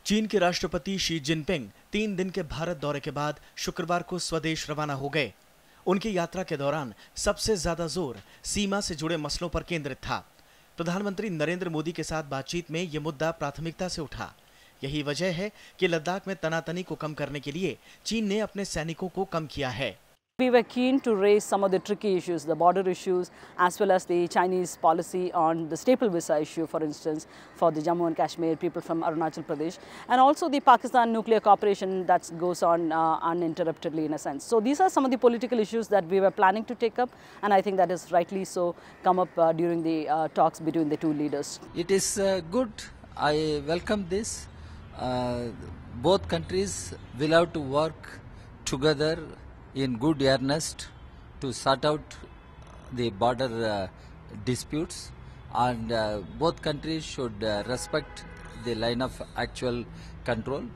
चीन के राष्ट्रपति शी जिनपिंग 3 दिन के भारत दौरे के बाद शुक्रवार को स्वदेश रवाना हो गए। उनकी यात्रा के दौरान सबसे ज्यादा जोर सीमा से जुड़े मसलों पर केंद्रित था। प्रधानमंत्री नरेंद्र मोदी के साथ बातचीत में ये मुद्दा प्राथमिकता से उठा। यही वजह है कि लद्दाख में तनातनी को कम करने के लिए चीन ने अपने सैनिकों को कम किया है। We were keen to raise some of the tricky issues, the border issues, as well as the Chinese policy on the staple visa issue, for instance, for the Jammu and Kashmir people from Arunachal Pradesh, and also the Pakistan nuclear cooperation that goes on uninterruptedly in a sense. So these are some of the political issues that we were planning to take up, and I think that is rightly so come up during the talks between the two leaders. It is good. I welcome this. Both countries will have to work together in good earnest to sort out the border disputes, and both countries should respect the line of actual control.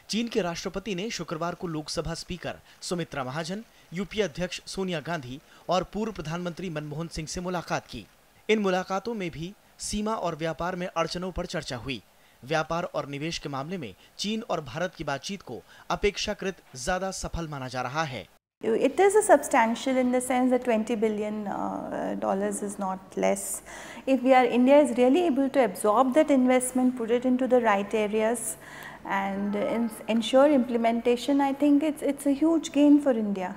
चीन के राष्ट्रपति ने शुक्रवार को Lok Sabha speaker Sumitra Mahajan, UPA अध्यक्ष सोनिया गांधी और पूर्व प्रधानमंत्री मनमोहन सिंह से मुलाकात की। इन मुलाकातों में भी सीमा और व्यापार में अड़चनों पर चर्चा हुई। व्यापार और निवेश के मामले में चीन और भारत की बातचीत को अपेक्षाकृत ज्यादा सफल माना जा रहा है। It is a substantial in the sense that $20 billion is not less. If India is really able to absorb that investment, put it into the right areas and ensure implementation, I think it's a huge gain for India.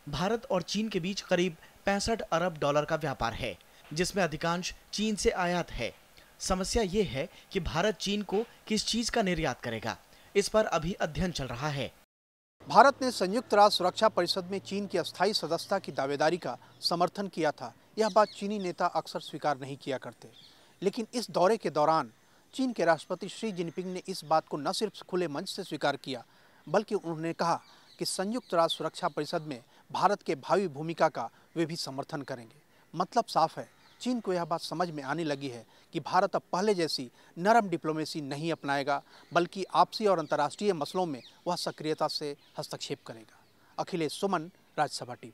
Bharat और चीन के बीच करीब 65 अरब dollar का व्यापार है, जिसमें अधिकांश चीन से आयात है। समस्या ये है कि भारत चीन को किस चीज का निर्यात करेगा, इस पर अभी अध्ययन चल रहा है। भारत ने संयुक्त राष्ट्र सुरक्षा परिषद में चीन की अस्थायी सदस्यता की दावेदारी का समर्थन किया था। यह बात चीनी नेता अक्सर स्वीकार नहीं किया करते, लेकिन इस दौरे के दौरान चीन के राष्ट्रपति शी जिनपिंग ने इस बात को न सिर्फ खुले मंच से स्वीकार किया, बल्कि उन्होंने कहा कि संयुक्त राष्ट्र सुरक्षा परिषद में भारत के भावी भूमिका का वे भी समर्थन करेंगे। मतलब साफ है, चीन को यह बात समझ में आने लगी है कि भारत अब पहले जैसी नरम डिप्लोमेसी नहीं अपनाएगा, बल्कि आपसी और अंतर्राष्ट्रीय मसलों में वह सक्रियता से हस्तक्षेप करेगा। अखिलेश सुमन, राज्यसभा टीवी।